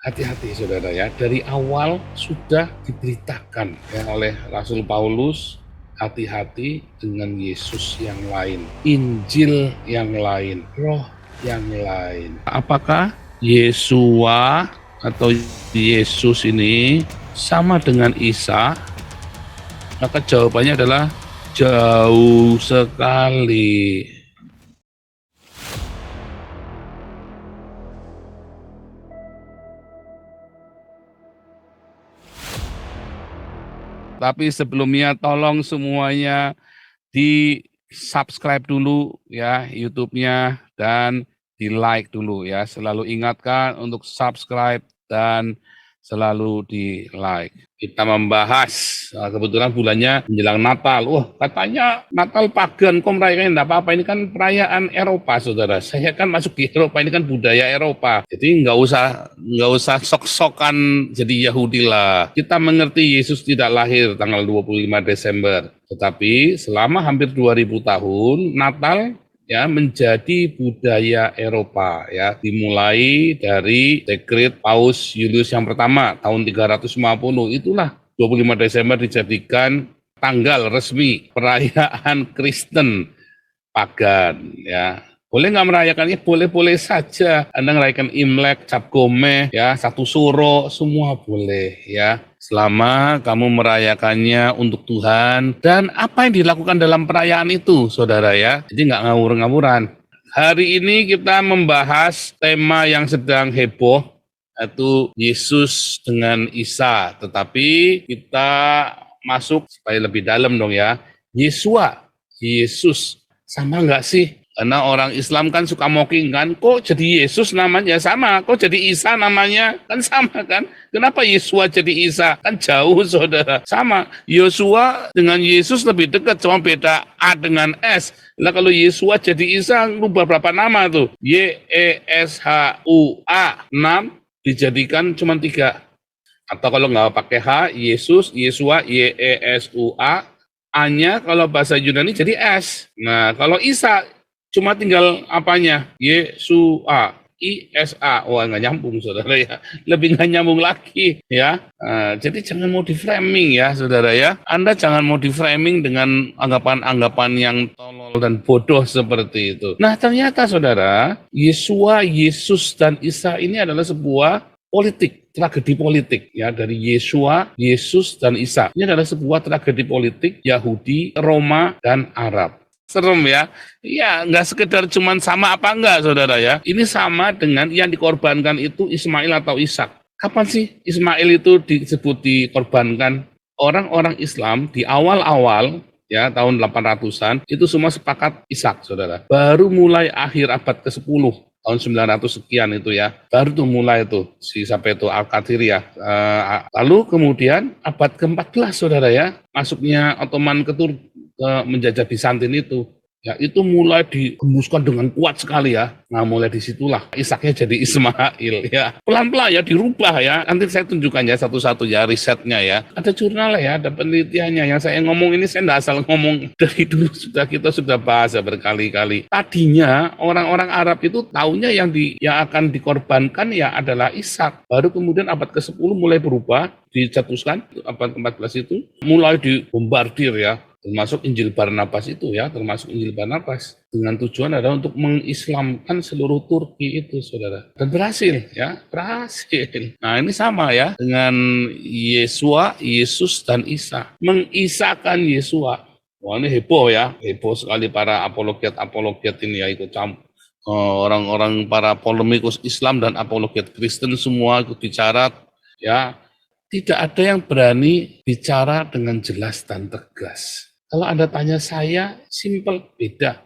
Hati-hati saudara ya, dari awal sudah diberitakan ya oleh Rasul Paulus, hati-hati dengan Yesus yang lain, Injil yang lain, roh yang lain. Apakah Yesua atau Yesus ini sama dengan Isa? Maka jawabannya adalah jauh sekali. Tapi sebelumnya tolong semuanya di-subscribe dulu ya YouTube-nya dan di-like dulu ya. Selalu ingatkan untuk subscribe dan selalu di-like. Kita membahas, kebetulan bulannya menjelang Natal. Wah, katanya Natal pagan, kok merayakan enggak apa-apa. Ini kan perayaan Eropa, saudara. Saya kan masuk di Eropa, ini kan budaya Eropa. Jadi nggak usah sok-sokan jadi Yahudi lah. Kita mengerti Yesus tidak lahir tanggal 25 Desember. Tetapi selama hampir 2000 tahun, Natal ya menjadi budaya Eropa ya, dimulai dari dekret Paus Julius yang pertama tahun 350. Itulah 25 Desember dijadikan tanggal resmi perayaan Kristen pagan ya. Boleh nggak merayakannya? Boleh-boleh saja. Anda merayakan Imlek, Cap Gomeh, ya, Satu Suro, semua boleh ya. Selama kamu merayakannya untuk Tuhan dan apa yang dilakukan dalam perayaan itu, saudara ya. Jadi nggak ngawur-ngawuran. Hari ini kita membahas tema yang sedang heboh, yaitu Yesus dengan Isa. Tetapi kita masuk supaya lebih dalam dong ya. Yesua, Yesus, sama nggak sih? Karena orang Islam kan suka mocking kan, kok jadi Yesus namanya sama, kok jadi Isa namanya kan sama kan? Kenapa Yesua jadi Isa? Kan jauh saudara. Sama, Yosua dengan Yesus lebih dekat, cuma beda A dengan S. Lah kalau Yesua jadi Isa, rubah berapa nama tuh? Yeshua 6 dijadikan cuma 3. Atau kalau nggak pakai H, Yesus, Yesua, Yesua, A-nya kalau bahasa Yunani jadi S. Nah, kalau Isa cuma tinggal apanya? Yesua, Isa. Wah, nggak nyambung, saudara ya. Lebih nggak nyambung lagi, ya. Jadi jangan mau di-framing ya, saudara ya. Anda jangan mau di-framing dengan anggapan-anggapan yang tolol dan bodoh seperti itu. Nah, ternyata, saudara, Yesua, Yesus, dan Isa ini adalah sebuah politik, tragedi politik ya dari Yesua, Yesus, dan Isa. Ini adalah sebuah tragedi politik Yahudi, Roma, dan Arab. Serem ya. Ya, nggak sekedar cuman sama apa enggak, saudara ya. Ini sama dengan yang dikorbankan itu Ismail atau Ishak. Kapan sih Ismail itu disebut dikorbankan? Orang-orang Islam di awal-awal ya tahun 800-an itu semua sepakat Ishak, saudara. Baru mulai akhir abad ke-10 tahun 900 sekian itu ya, baru tuh mulai tuh si siapa itu Al-Qadir ya. Lalu kemudian abad ke-14 saudara ya, masuknya Ottoman ke menjajah Bizantin itu. Ya, itu mulai digembuskan dengan kuat sekali ya. Nah, mulai disitulah Ishaknya jadi Ismail ya. Pelan-pelan ya dirubah ya. Nanti saya tunjukkan ya satu-satu ya risetnya ya. Ada jurnal ya, ada penelitiannya. Yang saya ngomong ini saya nggak asal ngomong. Dari dulu kita sudah bahas ya berkali-kali. Tadinya orang-orang Arab itu taunya yang akan dikorbankan ya adalah Ishak. Baru kemudian abad ke-10 mulai berubah, dicetuskan abad ke-14 itu mulai dibombardir ya. Termasuk Injil Barnabas itu ya, termasuk Injil Barnabas dengan tujuan adalah untuk mengislamkan seluruh Turki itu, saudara. Dan berhasil ya, berhasil. Nah ini sama ya dengan Yesua, Yesus, dan Isa. Mengisakan Yesua. Wah ini heboh ya, heboh sekali para apologet ini ya ikut campur. Orang-orang para polemikus Islam dan apologet Kristen semua ikut bicara ya. Tidak ada yang berani bicara dengan jelas dan tegas. Kalau Anda tanya saya, simple, beda.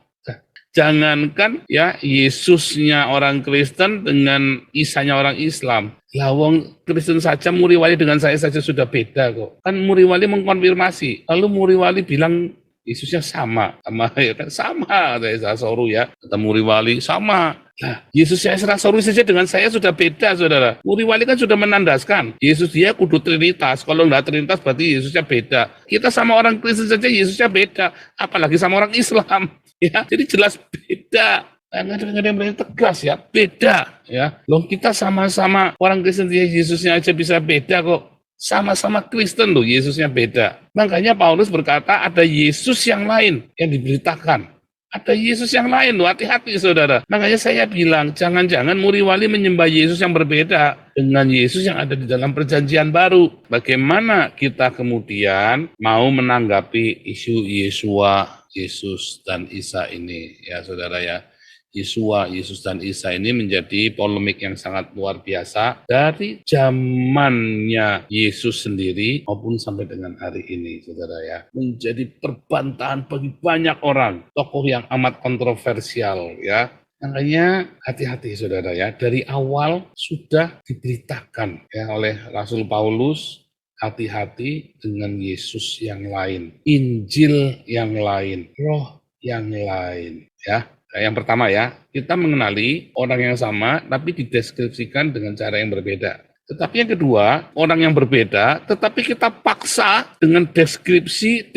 Jangankan ya Yesusnya orang Kristen dengan Isanya orang Islam. Lawang Kristen saja Muriwali dengan saya saja sudah beda kok. Kan Muriwali mengkonfirmasi. Lalu Muriwali bilang Yesusnya sama ya kan sama ada Sasoru ya. Kata Muriwali sama. Nah, Yesus Esra Soru saja dengan saya sudah beda, saudara. Muriwali kan sudah menandaskan. Yesus dia kudu Trinitas. Kalau nggak Trinitas berarti Yesusnya beda. Kita sama orang Kristen saja Yesusnya beda. Apalagi sama orang Islam. Ya, jadi jelas beda. Nggak ada yang berani tegas ya, beda ya. Loh kita sama-sama orang Kristen, Yesusnya aja bisa beda kok. Sama-sama Kristen loh, Yesusnya beda. Makanya Paulus berkata ada Yesus yang lain yang diberitakan. Ada Yesus yang lain loh, hati-hati saudara. Makanya saya bilang, jangan-jangan Muriwali menyembah Yesus yang berbeda dengan Yesus yang ada di dalam perjanjian baru. Bagaimana kita kemudian mau menanggapi isu Yesua, Yesus dan Isa ini ya saudara ya. Yesua, Yesus dan Isa ini menjadi polemik yang sangat luar biasa dari zamannya Yesus sendiri maupun sampai dengan hari ini, saudara ya. Menjadi perbantahan bagi banyak orang, tokoh yang amat kontroversial ya. Makanya hati-hati saudara ya, dari awal sudah diberitakan ya oleh Rasul Paulus, hati-hati dengan Yesus yang lain, Injil yang lain, roh yang lain ya. Yang pertama ya, kita mengenali orang yang sama tapi dideskripsikan dengan cara yang berbeda. Tetapi yang kedua, orang yang berbeda tetapi kita paksa dengan deskripsi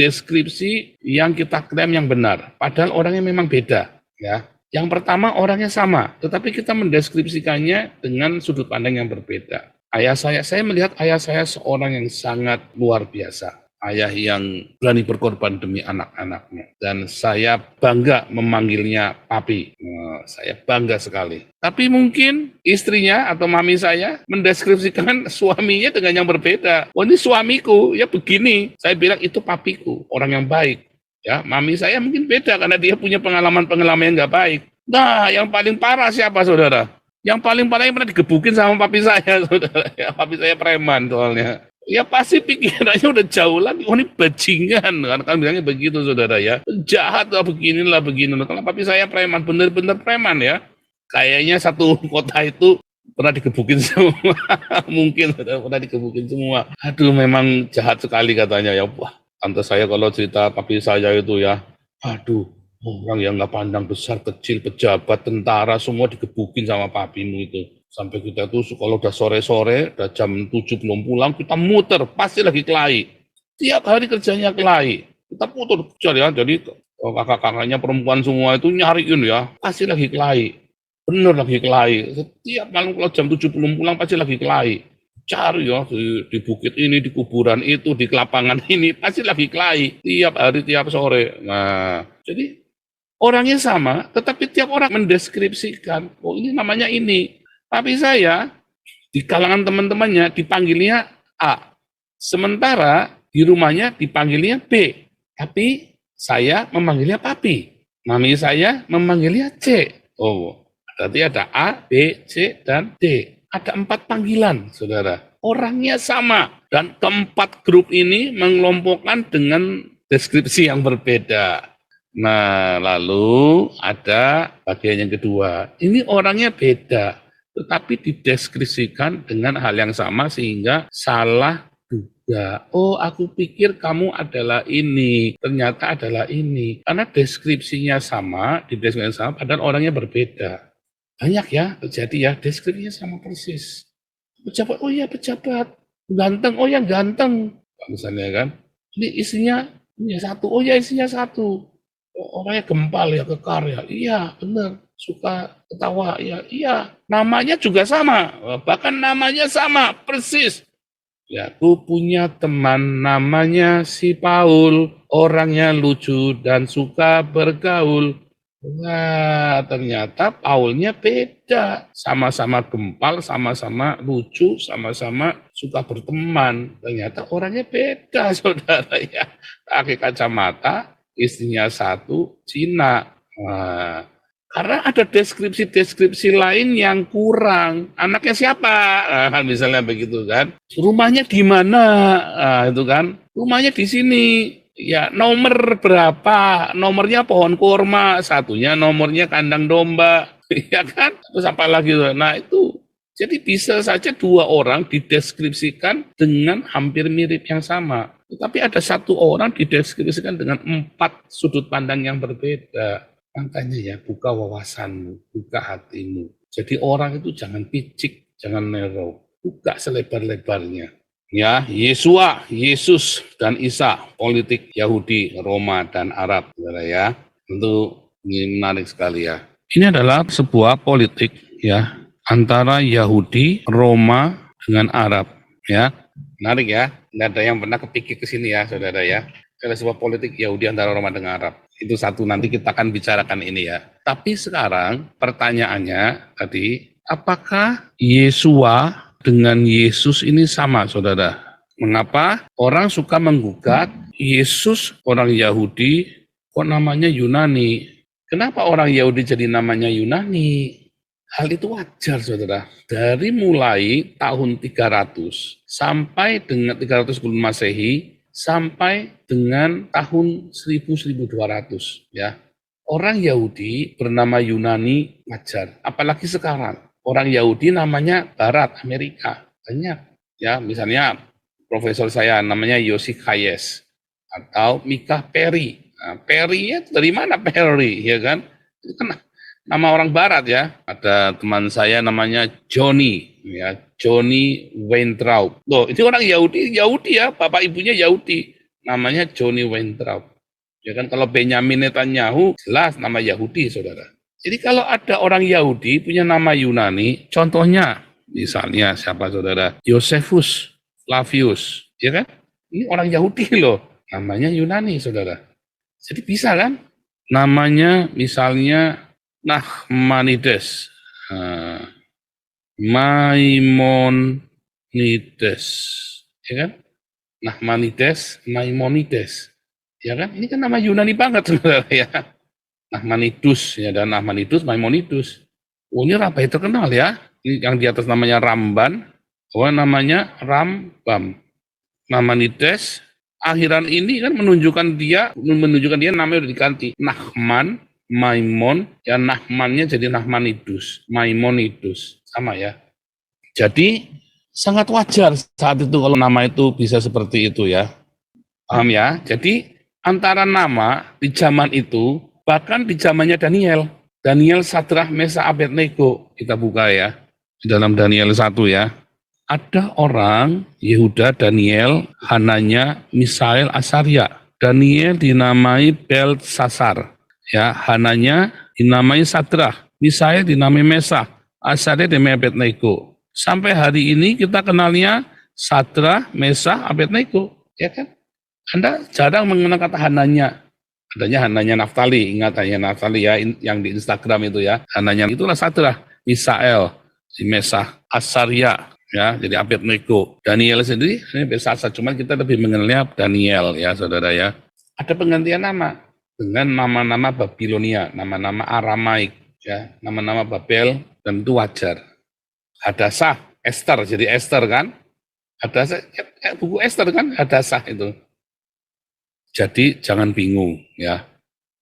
yang kita klaim yang benar. Padahal orangnya memang beda ya. Yang pertama orangnya sama, tetapi kita mendeskripsikannya dengan sudut pandang yang berbeda. Saya melihat ayah saya seorang yang sangat luar biasa. Ayah yang berani berkorban demi anak-anaknya. Dan saya bangga memanggilnya papi. Saya bangga sekali. Tapi mungkin istrinya atau mami saya mendeskripsikan suaminya dengan yang berbeda. Oh ini suamiku, ya begini. Saya bilang itu papiku, orang yang baik. Ya, mami saya mungkin beda karena dia punya pengalaman-pengalaman yang nggak baik. Nah, yang paling parah siapa saudara? Yang paling parah yang pernah digebukin sama papi saya, saudara. Ya, papi saya preman soalnya. Ya pasti pikirannya udah jauh lagi. Oh ini bajingan, kan bilangnya begitu saudara ya. Jahat lah beginilah begini. Kalau papi saya preman, bener-bener preman ya. Kayaknya satu kota itu pernah digebukin semua. Mungkin pernah digebukin semua. Aduh memang jahat sekali katanya ya. Wah, tante saya kalau cerita papi saya itu ya. Aduh, orang yang nggak pandang besar, kecil, pejabat, tentara, semua digebukin sama papimu itu. Sampai kita tuh kalau udah sore-sore, udah jam 7 belum pulang, kita muter, pasti lagi kelahi. Tiap hari kerjanya kelahi. Kita putar ya, jadi kakak-kakaknya perempuan semua itu nyariin ya, pasti lagi kelahi. Bener lagi kelahi. Setiap malam kalau jam 7 belum pulang, pasti lagi kelahi. Cari ya, di bukit ini, di kuburan itu, di lapangan ini, pasti lagi kelahi. Tiap hari, tiap sore. Nah, jadi orangnya sama, tetapi tiap orang mendeskripsikan, oh ini namanya ini. Tapi saya di kalangan teman-temannya dipanggilnya A. Sementara di rumahnya dipanggilnya B. Tapi saya memanggilnya papi. Mami saya memanggilnya C. Oh, berarti ada A, B, C, dan D. Ada 4 panggilan, saudara. Orangnya sama. Dan keempat grup ini mengelompokkan dengan deskripsi yang berbeda. Nah, lalu ada bagian yang kedua. Ini orangnya beda, tetapi dideskripsikan dengan hal yang sama sehingga salah duga. Oh, aku pikir kamu adalah ini, ternyata adalah ini. Karena deskripsinya sama, dideskripsikan sama, padahal orangnya berbeda. Banyak ya terjadi ya, deskripsinya sama persis. Pejabat, oh ya pejabat. Ganteng, oh ya ganteng. Misalnya kan, ini isinya satu, oh ya isinya satu. Orangnya gempal ya, kekar ya, iya benar, suka ketawa ya, iya. Namanya juga sama, bahkan namanya sama, persis. Ya, aku punya teman namanya si Paul, orangnya lucu dan suka bergaul. Nah, ternyata Paulnya beda. Sama-sama gempal, sama-sama lucu, sama-sama suka berteman. Ternyata orangnya beda, saudara ya. Pakai kacamata, istrinya satu, Cina. Nah, karena ada deskripsi-deskripsi lain yang kurang. Anaknya siapa? Nah, misalnya begitu kan. Rumahnya di mana? Nah, itu kan. Rumahnya di sini. Ya, nomor berapa? Nomornya pohon kurma, satunya nomornya kandang domba. Ya kan? Terus apa lagi? Nah, itu. Jadi bisa saja 2 orang dideskripsikan dengan hampir mirip yang sama. Tetapi ada 1 orang dideskripsikan dengan 4 sudut pandang yang berbeda. Makanya ya, buka wawasanmu, buka hatimu. Jadi orang itu jangan picik, jangan narrow. Buka selebar-lebarnya. Ya, Yesua, Yesus, dan Isa, politik Yahudi, Roma, dan Arab. Ya, tentu ini menarik sekali ya. Ini adalah sebuah politik ya antara Yahudi, Roma dengan Arab ya. Menarik ya. Tidak ada yang pernah kepikir ke sini ya, saudara ya. Ada sebuah politik Yahudi antara Roma dengan Arab. Itu satu, nanti kita akan bicarakan ini ya. Tapi sekarang pertanyaannya tadi, apakah Yesua dengan Yesus ini sama, saudara? Mengapa orang suka menggugat Yesus orang Yahudi kok namanya Yunani? Kenapa orang Yahudi jadi namanya Yunani? Hal itu wajar, saudara. Dari mulai tahun 300 sampai dengan 300 sebelum Masehi sampai dengan tahun 1000-1200 ya. Orang Yahudi bernama Yunani wajar. Apalagi sekarang. Orang Yahudi namanya Barat, Amerika. Banyak. Ya, misalnya profesor saya namanya Yossi Hayes atau Mika Perry. Nah, Perry ya dari mana Perry ya kan? Itu kan nama orang barat ya. Ada teman saya namanya Johnny ya, Johnny Weintraub. Loh, itu orang Yahudi ya, bapak ibunya Yahudi. Namanya Johnny Weintraub. Ya kan kalau Benyamin Netanyahu jelas nama Yahudi, saudara. Jadi kalau ada orang Yahudi punya nama Yunani, contohnya misalnya siapa, saudara? Josephus Flavius, ya kan? Ini orang Yahudi loh, namanya Yunani, saudara. Jadi bisa kan? Namanya misalnya Nachmanides, Maimonides, ya kan? Nachmanides, Maimonides, ya kan? Ini kan nama Yunani banget, saudara ya. Nachmanidus, ya, dan Nachmanidus, Maimonides. Oh, ini rabai terkenal ya. Ini yang di atas namanya Ramban, namanya Rambam. Nachmanides, akhiran ini kan menunjukkan dia namanya udah diganti Nachman, Maimon, ya Nachmannya jadi Nachmanidus, Maimonides, sama ya. Jadi sangat wajar saat itu kalau nama itu bisa seperti itu ya. Paham ya? Jadi antara nama di zaman itu, bahkan di zamannya Daniel, Sadrah, Mesa, Abednego, kita buka ya, di dalam Daniel 1 ya. Ada orang Yehuda, Daniel, Hananya, Misael, Asaria. Daniel dinamai Belsasar, ya, Hananya dinamai Sadrah, Misael dinamai Mesa, Asaria dinamai Abednego. Sampai hari ini kita kenalnya Sadrah, Mesa, Abednego, ya kan? Anda jarang mengenal kata Hananya. Adanya Hananya Naftali, ingat Hananya Naftali ya, yang di Instagram itu ya. Hananya itulah Sadrah, Misael, Mesa, Asaria, ya, jadi Abednego. Daniel sendiri ini biasa, cuman kita lebih mengenalnya Daniel ya, saudara ya. Ada penggantian nama dengan nama-nama Babilonia, nama-nama Aramaik ya, nama-nama Babel, dan itu wajar. Hadassah, Esther, jadi Esther kan? Hadassah, buku Esther kan? Hadassah itu. Jadi jangan bingung ya.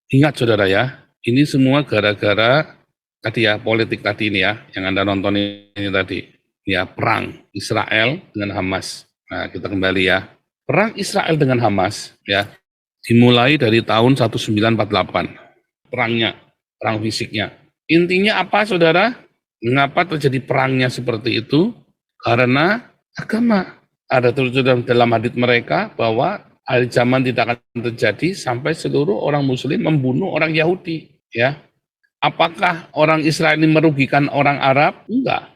Ingat, saudara ya, ini semua gara-gara tadi ya, politik tadi ini ya, yang Anda nonton ini tadi. Ya, perang Israel dengan Hamas. Nah, kita kembali ya. Perang Israel dengan Hamas ya, dimulai dari tahun 1948. Perang fisiknya. Intinya apa, saudara? Mengapa terjadi perangnya seperti itu? Karena agama. Ada tertulis dalam hadits mereka bahwa hari zaman tidak akan terjadi sampai seluruh orang Muslim membunuh orang Yahudi. Ya, apakah orang Israel ini merugikan orang Arab? Enggak.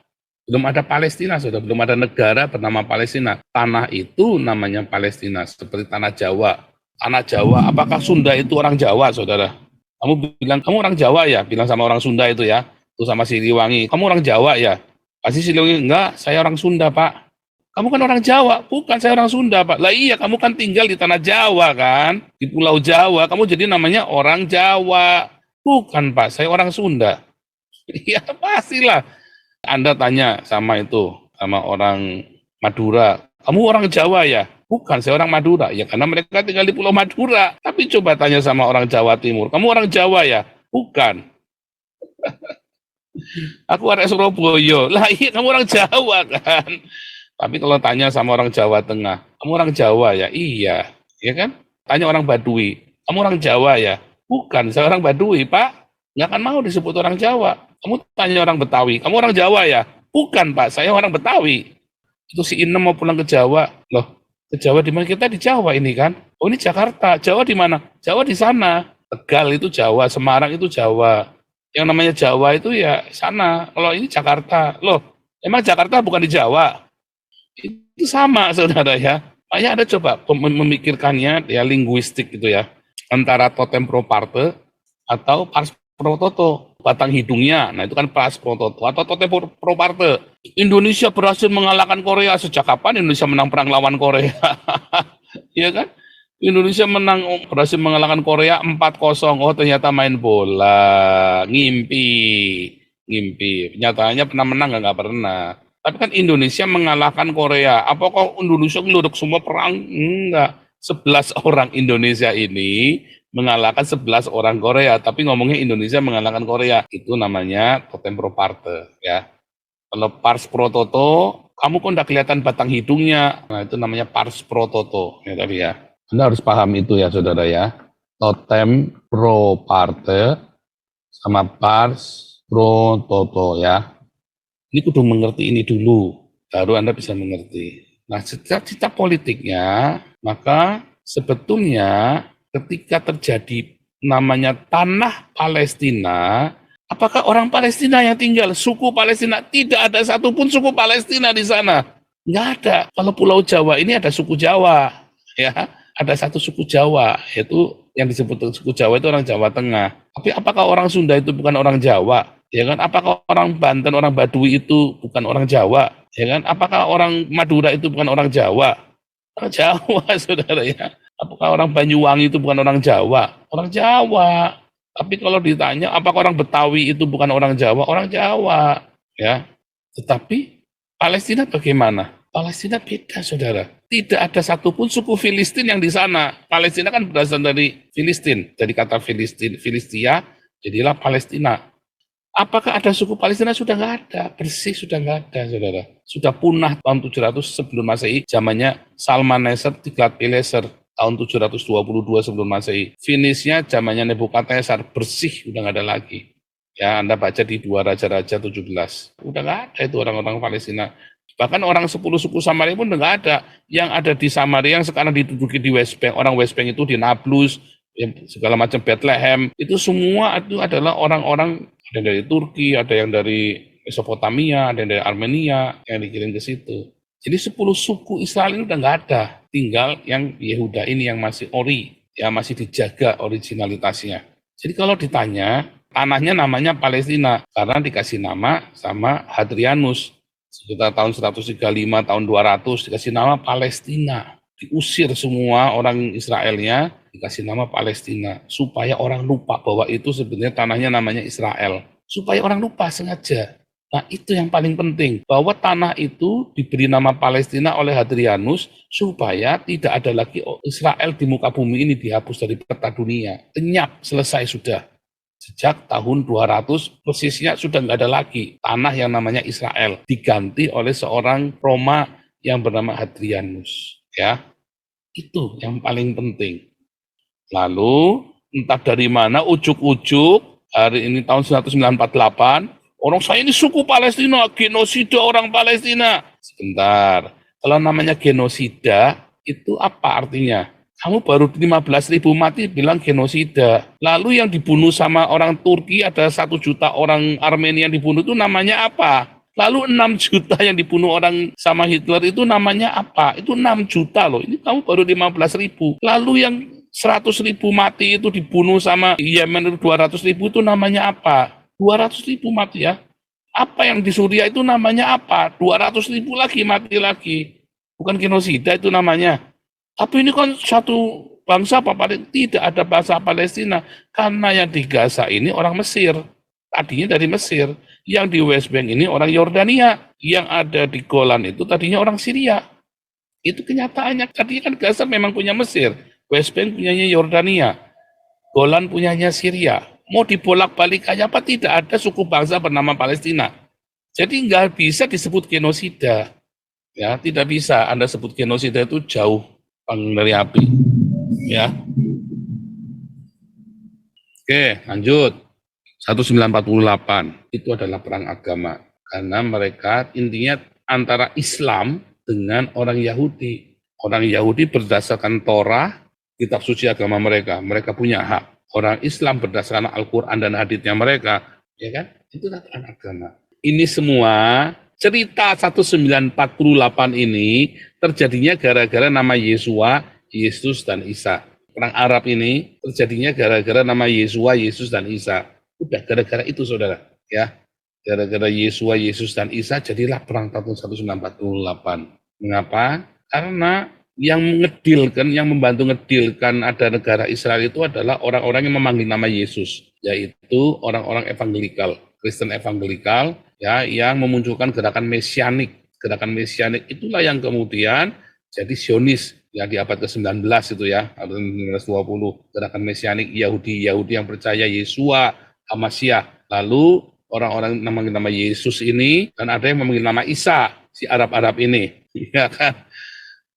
Belum ada Palestina, sudah belum ada negara bernama Palestina. Tanah itu namanya Palestina, seperti tanah Jawa. Tanah Jawa, apakah Sunda itu orang Jawa, saudara? Kamu bilang, kamu orang Jawa ya? Bilang sama orang Sunda itu ya, itu sama Siliwangi. Kamu orang Jawa ya? Pasti Siliwangi, enggak, saya orang Sunda, Pak. Kamu kan orang Jawa, bukan, saya orang Sunda, Pak. Lah iya, kamu kan tinggal di tanah Jawa kan, di Pulau Jawa. Kamu jadi namanya orang Jawa. Bukan, Pak, saya orang Sunda. Iya, pastilah. Anda tanya sama orang Madura, kamu orang Jawa ya? Bukan, saya orang Madura. Ya karena mereka tinggal di Pulau Madura. Tapi coba tanya sama orang Jawa Timur, kamu orang Jawa ya? Bukan. Aku orang Surabaya. Lah iya, kamu orang Jawa kan? Tapi kalau tanya sama orang Jawa Tengah, kamu orang Jawa ya? Iya, ya kan? Tanya orang Baduy, kamu orang Jawa ya? Bukan, saya orang Baduy, Pak. Nggak akan mau disebut orang Jawa. Kamu tanya orang Betawi, kamu orang Jawa ya? Bukan, Pak, saya orang Betawi. Itu si Inem mau pulang ke Jawa. Loh, ke Jawa di mana? Kita di Jawa ini kan? Oh, ini Jakarta. Jawa di mana? Jawa di sana. Tegal itu Jawa, Semarang itu Jawa. Yang namanya Jawa itu ya sana. Kalau ini Jakarta. Loh, emang Jakarta bukan di Jawa? Itu sama, saudara ya. Makanya Anda coba memikirkannya ya linguistik gitu ya. Antara totem pro parte atau pars pro toto. Batang hidungnya, nah itu kan pars pro toto. Atau totem pro parte. Indonesia berhasil mengalahkan Korea. Sejak kapan Indonesia menang perang lawan Korea? Iya kan? Indonesia berhasil mengalahkan Korea 4-0. Oh, ternyata main bola, ngimpi, ngimpi. Nyatanya pernah menang nggak pernah. Tapi kan Indonesia mengalahkan Korea. Apakah Indonesia ngeluduk semua perang? Enggak. 11 orang Indonesia ini mengalahkan 11 orang Korea. Tapi ngomongnya Indonesia mengalahkan Korea. Itu namanya totem pro parte ya. Kalau pars pro toto, kamu kok udah kelihatan batang hidungnya. Nah, itu namanya pars pro toto ya tadi ya. Anda harus paham itu ya, saudara ya. Totem pro parte sama pars pro toto ya. Ini kudu mengerti ini dulu, baru Anda bisa mengerti. Nah, cita-cita politiknya, maka sebetulnya ketika terjadi namanya tanah Palestina, apakah orang Palestina yang tinggal, suku Palestina? Tidak ada satupun suku Palestina di sana. Nggak ada. Kalau Pulau Jawa ini ada suku Jawa, ya. Ada satu suku Jawa, yaitu yang disebut suku Jawa itu orang Jawa Tengah. Tapi apakah orang Sunda itu bukan orang Jawa? Ya kan? Apakah orang Banten, orang Baduy itu bukan orang Jawa? Ya kan? Apakah orang Madura itu bukan orang Jawa? Orang Jawa, saudara ya. Apakah orang Banyuwangi itu bukan orang Jawa? Orang Jawa. Tapi kalau ditanya, apakah orang Betawi itu bukan orang Jawa? Orang Jawa. Ya. Tetapi Palestina bagaimana? Palestina beda, saudara. Tidak ada satupun suku Filistin yang di sana. Palestina kan berasal dari Filistin. Dari kata Filistin, Filistia, jadilah Palestina. Apakah ada suku Palestina? Sudah nggak ada. Bersih sudah nggak ada, saudara. Sudah punah tahun 700 sebelum Masehi. Zamannya Salmaneser, Tiglat-Pileser. Tahun 722 sebelum Masehi. Finishnya zamannya Nebukadnezar. Bersih, udah nggak ada lagi. Ya, Anda baca di 2 Raja-Raja 17. Udah nggak ada itu orang-orang Palestina. Bahkan orang 10 suku Samaria pun udah nggak ada. Yang ada di Samaria yang sekarang diduduki di West Bank. Orang West Bank itu di Nablus, segala macam Bethlehem. Itu semua itu adalah orang-orang, ada yang dari Turki, ada yang dari Mesopotamia, ada yang dari Armenia, yang dikirim ke situ. Jadi 10 suku Israel ini udah nggak ada. Tinggal yang Yehuda ini yang masih ori, ya masih dijaga originalitasnya. Jadi kalau ditanya, tanahnya namanya Palestina, karena dikasih nama sama Hadrianus. Sekitar tahun 135, tahun 200, dikasih nama Palestina. Diusir semua orang Israelnya, dikasih nama Palestina. Supaya orang lupa bahwa itu sebenarnya tanahnya namanya Israel. Supaya orang lupa sengaja. Nah, itu yang paling penting. Bahwa tanah itu diberi nama Palestina oleh Hadrianus supaya tidak ada lagi Israel di muka bumi ini, dihapus dari peta dunia. Lenyap, selesai sudah. Sejak tahun 200 persisnya sudah nggak ada lagi tanah yang namanya Israel, diganti oleh seorang Roma yang bernama Hadrianus. Ya, itu yang paling penting. Lalu entah dari mana ujuk-ujuk hari ini tahun 1948 orang saya ini suku Palestina, genosida orang Palestina. Sebentar, kalau namanya genosida itu apa artinya? Kamu baru 15.000 mati bilang genosida. Lalu yang dibunuh sama orang Turki ada 1 juta orang Armenia yang dibunuh itu namanya apa? Lalu 6 juta yang dibunuh orang sama Hitler itu namanya apa? Itu 6 juta loh. Ini kamu baru 15.000. Lalu yang 100.000 mati itu dibunuh sama Yemen itu 200.000 itu namanya apa? 200.000 mati ya. Apa yang di Suriah itu namanya apa? 200.000 lagi mati lagi. Bukan genosida itu namanya. Tapi ini kan satu bangsa apa? Tidak ada bangsa Palestina. Karena yang di Gaza ini orang Mesir. Tadinya dari Mesir. Yang di West Bank ini orang Yordania. Yang ada di Golan itu tadinya orang Syria. Itu kenyataannya. Tadinya kan Gaza memang punya Mesir. West Bank punyanya Yordania. Golan punyanya Syria. Mau dibolak-balik aja apa? Tidak ada suku bangsa bernama Palestina. Jadi nggak bisa disebut genosida. Ya, tidak bisa. Anda sebut genosida itu jauh dari api. Ya. Oke, lanjut. 1948 itu adalah perang agama karena mereka intinya antara Islam dengan orang Yahudi. Orang Yahudi berdasarkan Torah, kitab suci agama mereka punya hak. Orang Islam berdasarkan Al-Quran dan haditsnya mereka ya kan? Itulah peran agama. Ini semua cerita 1948 ini terjadinya gara-gara nama Yesua, Yesus dan Isa. Perang Arab ini terjadinya gara-gara nama Yesua, Yesus dan Isa. Udah gara-gara itu saudara, ya. Gara-gara Yesua, Yesus dan Isa jadilah perang tahun 1948. Mengapa? Karena yang ngedilkan, yang membantu ngedilkan ada negara Israel itu adalah orang-orang yang memanggil nama Yesus, yaitu orang-orang evangelikal, Kristen evangelikal, ya, yang memunculkan gerakan mesianik. Gerakan mesianik itulah yang kemudian jadi Zionis, ya, di abad ke-19 itu ya, abad 1920, gerakan mesianik Yahudi yang percaya Yesua, Hamasyah. Lalu orang-orang memanggil nama Yesus ini, dan ada yang memanggil nama Isa, si Arab-Arab ini, ya kan?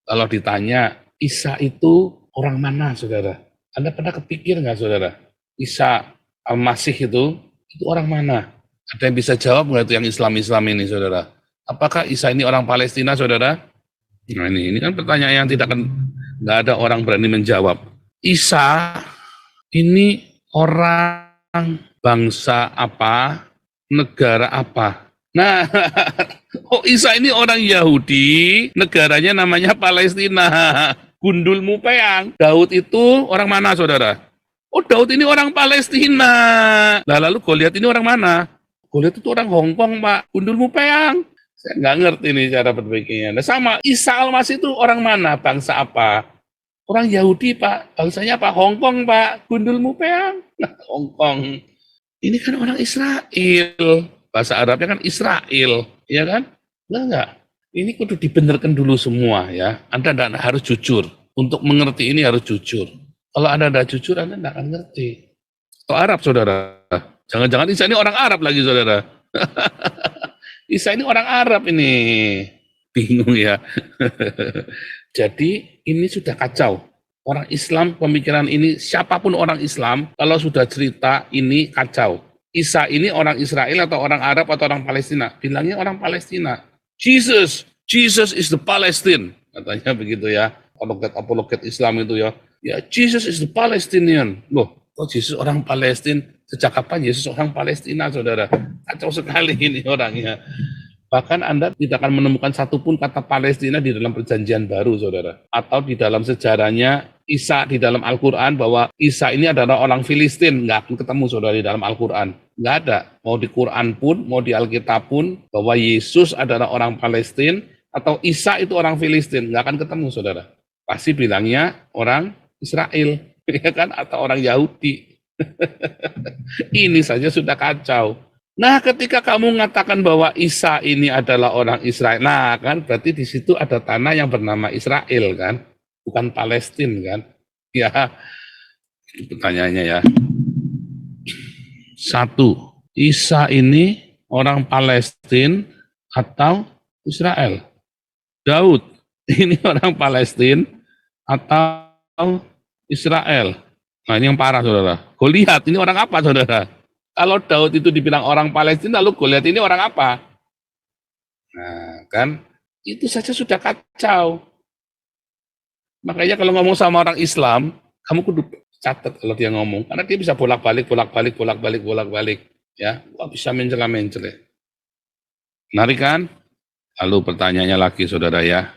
Kalau ditanya, Isa itu orang mana, saudara? Anda pernah kepikir nggak, saudara? Isa Al-Masih itu orang mana? Ada yang bisa jawab nggak itu yang Islam-Islam ini, saudara? Apakah Isa ini orang Palestina, saudara? Nah ini kan pertanyaan yang nggak ada orang berani menjawab. Isa ini orang bangsa apa? Negara apa? Nah, Isa ini orang Yahudi, negaranya namanya Palestina. Gundul Mupeang. Daud itu orang mana, saudara? Daud ini orang Palestina. Nah, lalu Goliat ini orang mana? Goliat itu orang Hongkong, Pak. Gundul Mupeang. Saya nggak ngerti nih cara berpikirnya. Nah, sama Isa Al-Masih itu orang mana? Bangsa apa? Orang Yahudi, Pak. Bangsanya apa? Hongkong, Pak. Gundul Mupeang. Nah, Hongkong. Ini kan orang Israel. Bahasa Arabnya kan Israel, ya kan? Enggak. Ini kudu dibenarkan dulu semua, ya. Anda tidak harus jujur. Untuk mengerti ini harus jujur. Kalau Anda tidak jujur, Anda tidak akan ngerti. Atau Arab, saudara. Jangan-jangan Isa ini orang Arab lagi, saudara. Isa ini orang Arab ini. Bingung ya. Jadi ini sudah kacau. Orang Islam, pemikiran ini, siapapun orang Islam, kalau sudah cerita ini kacau. Isa ini orang Israel atau orang Arab atau orang Palestina? Bilangnya orang Palestina. Jesus is the Palestine. Katanya begitu ya. Apologet Islam itu ya. Ya, Jesus is the Palestinian. Loh, kok Jesus orang Palestina? Sejak kapan Yesus orang Palestina, saudara? Kacau sekali ini orangnya. Bahkan Anda tidak akan menemukan satupun kata Palestina di dalam perjanjian baru, saudara. Atau di dalam sejarahnya Isa di dalam Al-Quran bahwa Isa ini adalah orang Filistin. Nggak akan ketemu, saudara, di dalam Al-Quran. Nggak ada. Mau di Quran pun, mau di Alkitab pun, bahwa Yesus adalah orang Palestina atau Isa itu orang Filistin. Nggak akan ketemu, saudara. Pasti bilangnya orang Israel, ya kan? Atau orang Yahudi. Ini saja sudah kacau. Nah, ketika kamu mengatakan bahwa Isa ini adalah orang Israel, nah kan berarti di situ ada tanah yang bernama Israel kan, bukan Palestina kan? Ya, pertanyaannya ya. Satu, Isa ini orang Palestina atau Israel? Daud ini orang Palestina atau Israel? Nah ini yang parah, saudara. Goliat ini orang apa, saudara? Kalau Daud itu dibilang orang Palestina, lalu Goliat ini orang apa? Nah, kan itu saja sudah kacau. Makanya kalau ngomong sama orang Islam, kamu kudu catat kalau dia ngomong, karena dia bisa bolak-balik, ya, wah, bisa mencela-mencela. Menarik kan? Lalu pertanyaannya lagi, saudara ya.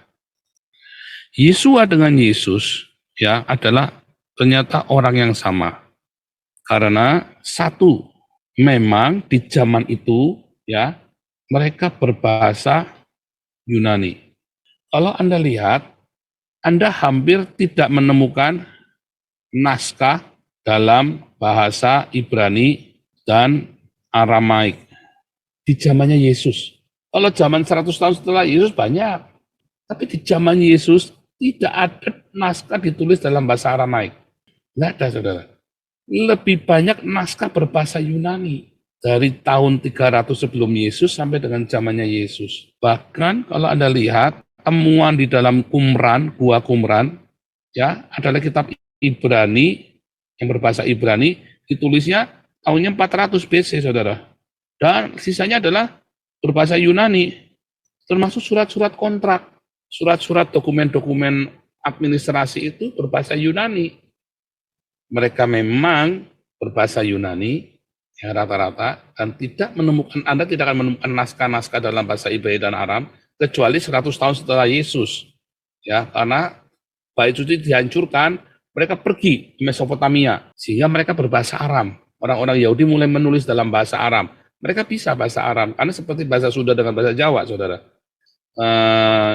Yesua dengan Yesus, ya, adalah ternyata orang yang sama. Karena satu, memang di zaman itu ya mereka berbahasa Yunani. Kalau Anda lihat, Anda hampir tidak menemukan naskah dalam bahasa Ibrani dan Aramaik di zamannya Yesus. Kalau zaman 100 tahun setelah Yesus banyak, tapi di zaman Yesus tidak ada naskah ditulis dalam bahasa Aramaik. Nggak ada, saudara. Lebih banyak naskah berbahasa Yunani dari tahun 300 sebelum Yesus sampai dengan zamannya Yesus. Bahkan kalau Anda lihat temuan di dalam Gua Qumran, ya, adalah kitab Ibrani yang berbahasa Ibrani, ditulisnya tahunnya 400 BC, saudara. Dan sisanya adalah berbahasa Yunani, termasuk surat-surat kontrak, surat-surat dokumen-dokumen administrasi itu berbahasa Yunani. Mereka memang berbahasa Yunani, ya rata-rata, dan Anda tidak akan menemukan naskah-naskah dalam bahasa Ibrani dan Aram kecuali 100 tahun setelah Yesus. Ya, karena Bait Suci dihancurkan, mereka pergi ke Mesopotamia sehingga mereka berbahasa Aram. Orang-orang Yahudi mulai menulis dalam bahasa Aram. Mereka bisa bahasa Aram karena seperti bahasa Sunda dengan bahasa Jawa, Saudara.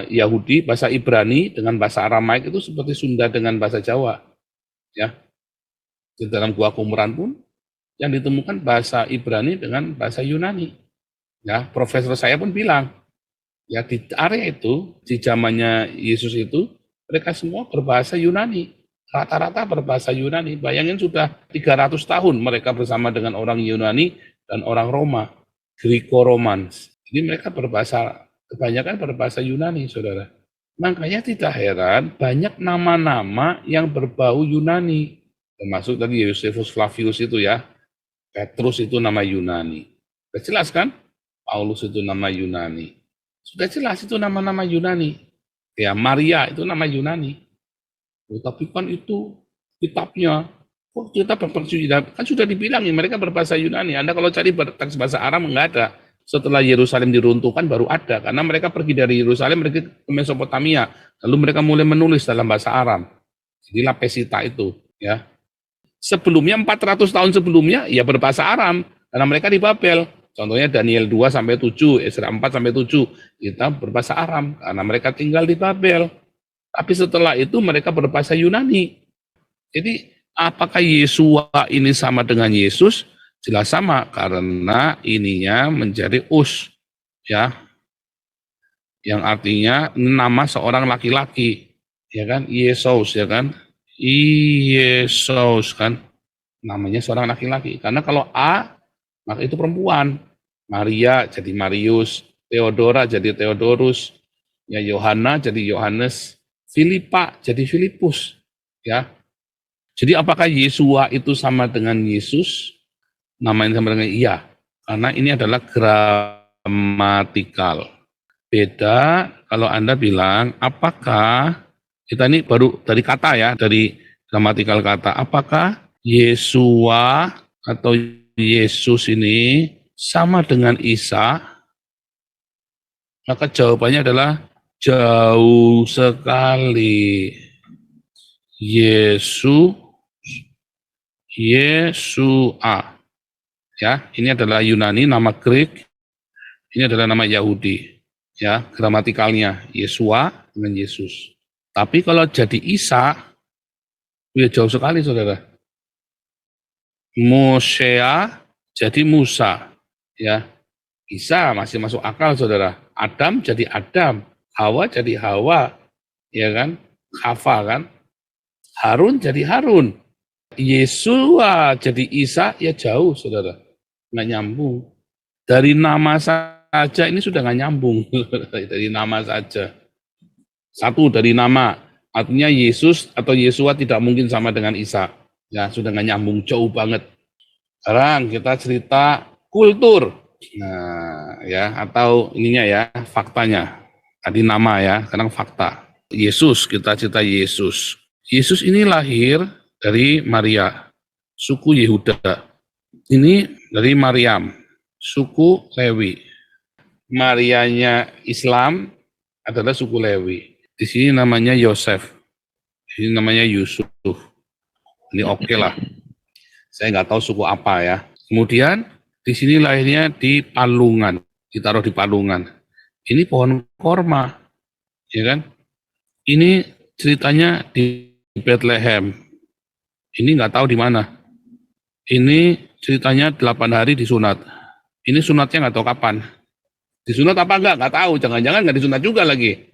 Yahudi bahasa Ibrani dengan bahasa Aramaik itu seperti Sunda dengan bahasa Jawa. Ya, di dalam Gua Qumran pun yang ditemukan bahasa Ibrani dengan bahasa Yunani. Ya, profesor saya pun bilang, ya di area itu, di zamannya Yesus itu, mereka semua berbahasa Yunani. Rata-rata berbahasa Yunani. Bayangin sudah 300 tahun mereka bersama dengan orang Yunani dan orang Roma, Greco-Romans. Jadi mereka kebanyakan berbahasa Yunani, saudara. Makanya tidak heran banyak nama-nama yang berbau Yunani. Termasuk tadi Josephus Flavius itu ya, Petrus itu nama Yunani. Sudah jelas kan? Paulus itu nama Yunani. Sudah jelas itu nama-nama Yunani. Ya, Maria itu nama Yunani. Tapi kan itu kitabnya. Kok kita kan sudah dibilangin mereka berbahasa Yunani. Anda kalau cari teks bahasa Aram enggak ada. Setelah Yerusalem diruntuhkan baru ada. Karena mereka pergi dari Yerusalem mereka ke Mesopotamia. Lalu mereka mulai menulis dalam bahasa Aram. Jadilah Pesita itu. Ya. Sebelumnya 400 tahun sebelumnya ya berbahasa Aram karena mereka di Babel. Contohnya Daniel 2 sampai 7, Esra 4 sampai 7 kita berbahasa Aram karena mereka tinggal di Babel. Tapi setelah itu mereka berbahasa Yunani. Jadi apakah Yesua ini sama dengan Yesus? Jelas sama karena ininya menjadi ya. Yang artinya nama seorang laki-laki, ya kan? Yesus, ya kan? Yesus kan namanya seorang laki-laki karena kalau maka itu perempuan. Maria jadi Marius, Theodora jadi Theodorus, ya Yohana jadi Yohanes, Filipa jadi Filipus, ya. Jadi apakah Yesua itu sama dengan Yesus? Namanya sama dengan iya, karena ini adalah gramatikal. Beda kalau Anda bilang apakah kita ini baru dari kata ya, dari gramatikal kata. Apakah Yesua atau Yesus ini sama dengan Isa? Maka jawabannya adalah jauh sekali. Yesua. Ya, ini adalah Yunani, nama Greek. Ini adalah nama Yahudi. Ya, gramatikalnya Yesua dengan Yesus. Tapi kalau jadi Isa, ya jauh sekali, saudara. Mosea jadi Musa, ya. Isa masih masuk akal, saudara. Adam jadi Adam, Hawa jadi Hawa, ya kan? Hava kan? Harun jadi Harun. Yesua jadi Isa, ya jauh, saudara. Nggak nyambung. Dari nama saja ini sudah nggak nyambung. Dari nama saja. Satu dari nama, artinya Yesus atau Yesua tidak mungkin sama dengan Isa. Ya, sudah nggak nyambung, jauh banget. Sekarang kita cerita kultur. Nah, ya, atau ininya ya, faktanya. Tadi nama ya, sekarang fakta. Yesus, kita cerita Yesus. Yesus ini lahir dari Maria, suku Yehuda. Ini dari Maryam, suku Lewi. Marianya Islam adalah suku Lewi. Di sini namanya Yosef, di sini namanya Yusuf. Ini oke lah. Saya nggak tahu suku apa ya. Kemudian di sini lahirnya di Palungan, ditaruh di Palungan. Ini pohon korma, ya kan? Ini ceritanya di Bethlehem. Ini nggak tahu di mana. Ini ceritanya 8 hari disunat. Ini sunatnya nggak tahu kapan. Disunat apa enggak? Nggak tahu. Jangan-jangan nggak disunat juga lagi.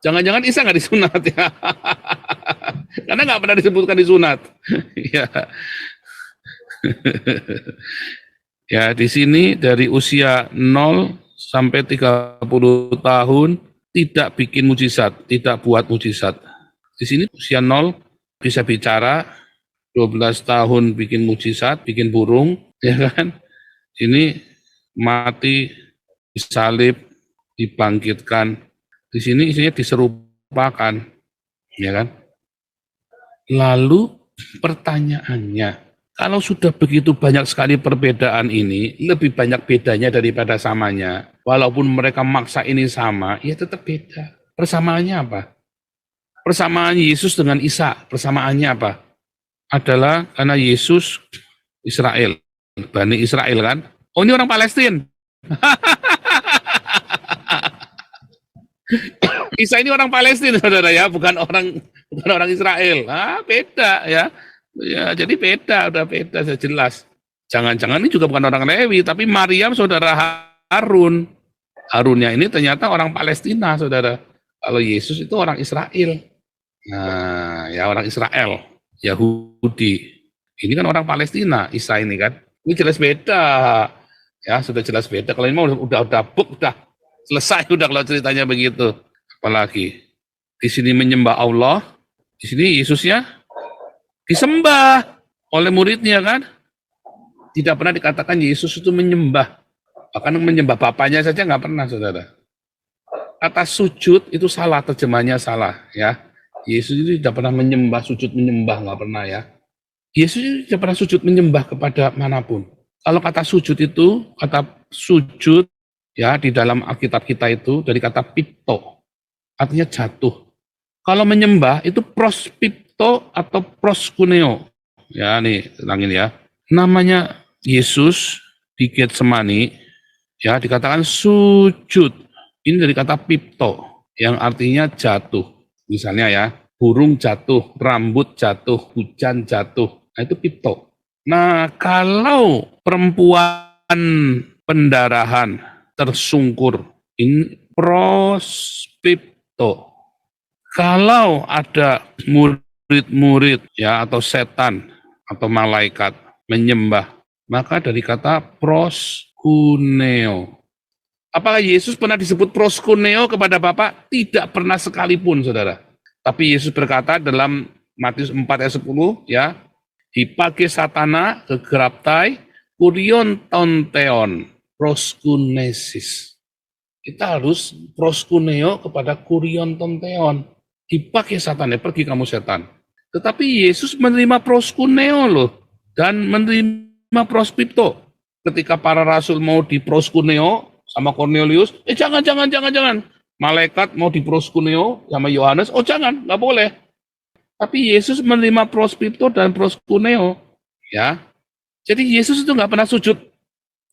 Jangan-jangan Isa nggak disunat ya. Karena nggak pernah disebutkan disunat. Ya. Ya, di sini dari usia 0 sampai 30 tahun tidak bikin mujizat, tidak buat mujizat. Di sini usia 0 bisa bicara, 12 tahun bikin mujizat, bikin burung, ya kan? Ini mati, disalib, dibangkitkan. Di sini isinya diserupakan, ya kan? Lalu pertanyaannya, Kalau sudah begitu banyak sekali perbedaan ini, lebih banyak bedanya daripada samanya. Walaupun mereka maksa ini sama, ya tetap beda. Persamaannya apa? Persamaan Yesus dengan Isa, persamaannya apa? Adalah karena Yesus Israel, Bani Israel kan? Oh ini orang Palestina. Isa ini orang Palestina, saudara ya, bukan orang Israel. Ah, beda ya. Ya, jadi beda, udah beda, sudah jelas. Jangan-jangan ini juga bukan orang Lewi, tapi Maryam saudara Harun. Harunnya ini ternyata orang Palestina, saudara. Kalau Yesus itu orang Israel. Nah, ya orang Israel, Yahudi. Ini kan orang Palestina, Isa ini kan. Ini jelas beda. Ya, sudah jelas beda. Kalau ini udah book, udah selesai udah kalau ceritanya begitu. Apalagi di sini menyembah Allah, di sini Yesusnya disembah oleh muridnya kan. Tidak pernah dikatakan Yesus itu menyembah. Bahkan menyembah Bapaknya saja nggak pernah, saudara. Kata sujud itu salah, terjemahnya salah ya. Yesus itu tidak pernah menyembah, sujud menyembah, nggak pernah ya. Yesus itu tidak pernah sujud menyembah kepada manapun. Kalau kata sujud itu, kata sujud ya di dalam Alkitab kita itu dari kata pipto, artinya jatuh. Kalau menyembah itu prospipto atau proskuneo. Ya nih, tenangin ya. Namanya Yesus di Getsemani ya dikatakan sujud. Ini dari kata pipto yang artinya jatuh. Misalnya ya, burung jatuh, rambut jatuh, hujan jatuh. Nah itu pipto. Nah kalau perempuan pendarahan tersungkur, ini prospipto. Kalau ada murid-murid ya atau setan atau malaikat menyembah, maka dari kata proskuneo. Apakah Yesus pernah disebut proskuneo kepada Bapa? Tidak pernah sekalipun, saudara. Tapi Yesus berkata dalam Matius 4 ayat 10, ya, hipage satana kegraptai kurion tonteon proskunesis. Kita harus proskuneo kepada kurion tonteon. Dipakai setan, ya pergi kamu setan. Tetapi Yesus menerima proskuneo loh, dan menerima prospipto. Ketika para rasul mau diproskuneo sama Cornelius, jangan. Malaikat mau diproskuneo sama Yohanes, jangan, nggak boleh. Tapi Yesus menerima prospipto dan proskuneo, ya. Jadi Yesus itu nggak pernah sujud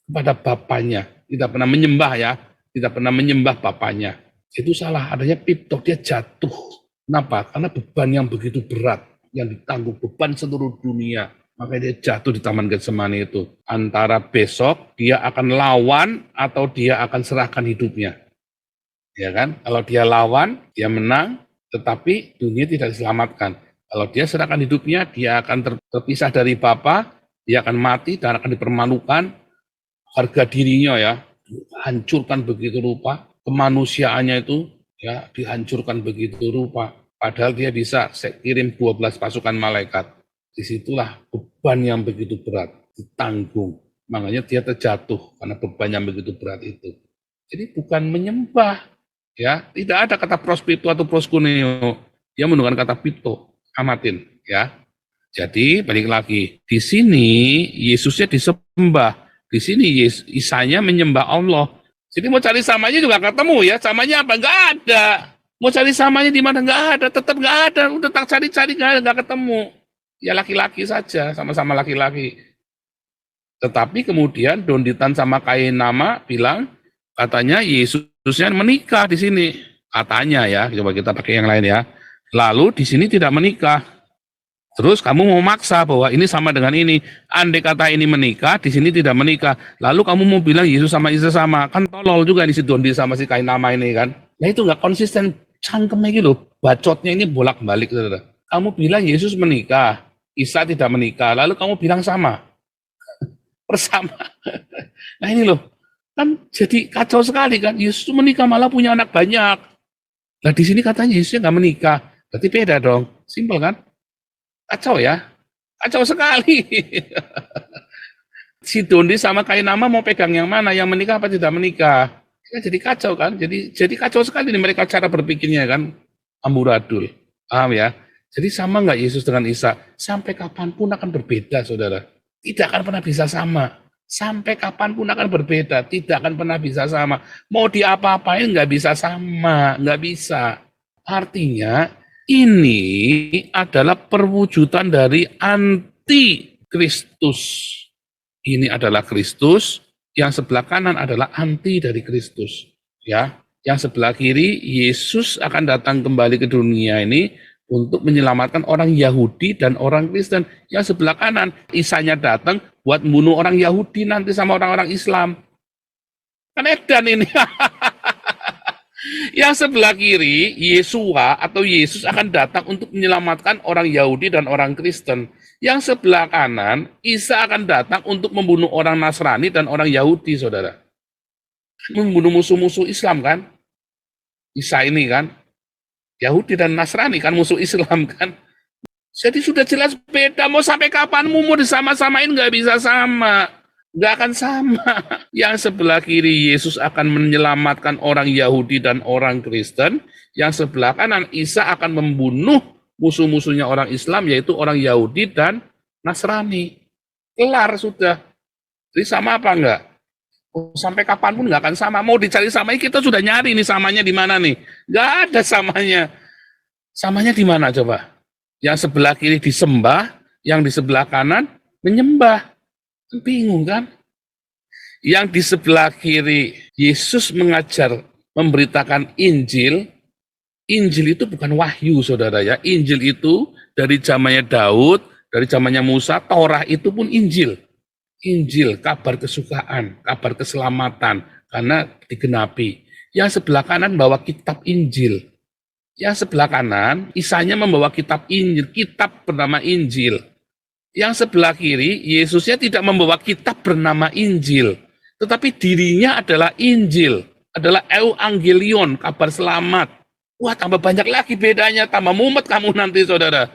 kepada Bapaknya, tidak pernah menyembah ya, tidak pernah menyembah Bapaknya. Itu salah, adanya pipto, dia jatuh. Kenapa? Karena beban yang begitu berat, yang ditanggung beban seluruh dunia. Makanya dia jatuh di Taman Getsemani itu. Antara besok dia akan lawan atau dia akan serahkan hidupnya. Ya kan? Kalau dia lawan, dia menang, tetapi dunia tidak diselamatkan. Kalau dia serahkan hidupnya, dia akan terpisah dari Bapa, dia akan mati dan akan dipermalukan. Harga dirinya ya, hancurkan begitu rupa. Kemanusiaannya itu ya dihancurkan begitu rupa, padahal dia bisa kirim 12 pasukan malaikat. Disitulah beban yang begitu berat ditanggung, makanya dia terjatuh karena beban yang begitu berat itu. Jadi bukan menyembah ya, tidak ada kata prospito atau proskuneo, dia menggunakan kata pito. Amatin ya. Jadi balik lagi, di sini Yesusnya disembah, di sini Isanya menyembah Allah. Jadi mau cari samanya juga ketemu ya, samanya apa? Nggak ada. Mau cari samanya di mana? Nggak ada, tetap nggak ada. Udah tak cari-cari nggak ketemu. Ya laki-laki saja, sama-sama laki-laki. Tetapi kemudian Donditan sama Kainama bilang, katanya Yesusnya menikah di sini. Katanya ya, coba kita pakai yang lain ya. Lalu di sini tidak menikah. Terus kamu mau maksa bahwa ini sama dengan ini. Andai kata ini menikah, di sini tidak menikah. Lalu kamu mau bilang Yesus sama Isa sama. Kan tolol juga di si Dondi sama si Kainama ini kan. Nah itu nggak konsisten. Cangkemnya gitu. Bacotnya ini bolak-balik. Saudara. Kamu bilang Yesus menikah. Isa tidak menikah. Lalu kamu bilang sama. Bersama. Nah ini loh. Kan jadi kacau sekali kan. Yesus menikah malah punya anak banyak. Nah di sini katanya Yesusnya nggak menikah. Berarti beda dong. Simpel kan? Kacau ya, kacau sekali. Si Dondi sama Kainama mau pegang yang mana, yang menikah apa tidak menikah? Ya, jadi kacau kan, jadi kacau sekali nih mereka cara berpikirnya kan, amburadul, paham ya? Jadi sama nggak Yesus dengan Isa? Sampai kapanpun akan berbeda, saudara. Tidak akan pernah bisa sama. Sampai kapanpun akan berbeda, tidak akan pernah bisa sama. Mau diapa-apain nggak bisa sama, nggak bisa. Artinya ini adalah perwujudan dari anti Kristus. Ini adalah Kristus, yang sebelah kanan adalah anti dari Kristus. Ya, yang sebelah kiri Yesus akan datang kembali ke dunia ini untuk menyelamatkan orang Yahudi dan orang Kristen. Yang sebelah kanan Isanya datang buat membunuh orang Yahudi nanti sama orang-orang Islam. Kan edan ini. Yang sebelah kiri, Yesua atau Yesus akan datang untuk menyelamatkan orang Yahudi dan orang Kristen. Yang sebelah kanan, Isa akan datang untuk membunuh orang Nasrani dan orang Yahudi, saudara. Membunuh musuh-musuh Islam kan? Isa ini kan? Yahudi dan Nasrani kan musuh Islam kan? Jadi sudah jelas beda. Mau sampai kapan mau disama-samain nggak bisa sama. Nggak akan sama. Yang sebelah kiri Yesus akan menyelamatkan orang Yahudi dan orang Kristen. Yang sebelah kanan Isa akan membunuh musuh-musuhnya orang Islam, yaitu orang Yahudi dan Nasrani. Kelar sudah. Jadi sama apa enggak? Sampai kapanpun nggak akan sama. Mau dicari samanya, kita sudah nyari nih samanya di mana nih. Nggak ada samanya. Samanya di mana coba? Yang sebelah kiri disembah, yang di sebelah kanan menyembah. Bingung kan? Yang di sebelah kiri Yesus mengajar, memberitakan Injil. Injil itu bukan wahyu, saudara ya. Injil itu dari zamannya Daud, dari zamannya Musa. Torah itu pun Injil. Injil, kabar kesukaan, kabar keselamatan, karena digenapi. Yang sebelah kanan bawa kitab Injil. Yang sebelah kanan, Isanya membawa kitab Injil, kitab bernama Injil. Yang sebelah kiri, Yesusnya tidak membawa kitab bernama Injil, tetapi dirinya adalah Injil, adalah Evangelion, kabar selamat. Wah, tambah banyak lagi bedanya, tambah mumet kamu nanti, saudara.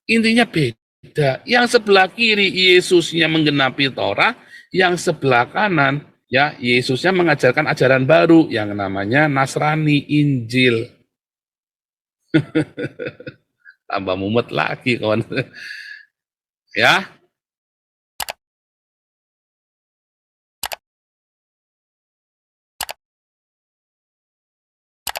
Intinya beda. Yang sebelah kiri, Yesusnya menggenapi Torah, yang sebelah kanan, ya Yesusnya mengajarkan ajaran baru yang namanya Nasrani, Injil. Tambah mumet lagi, kawan. Ya,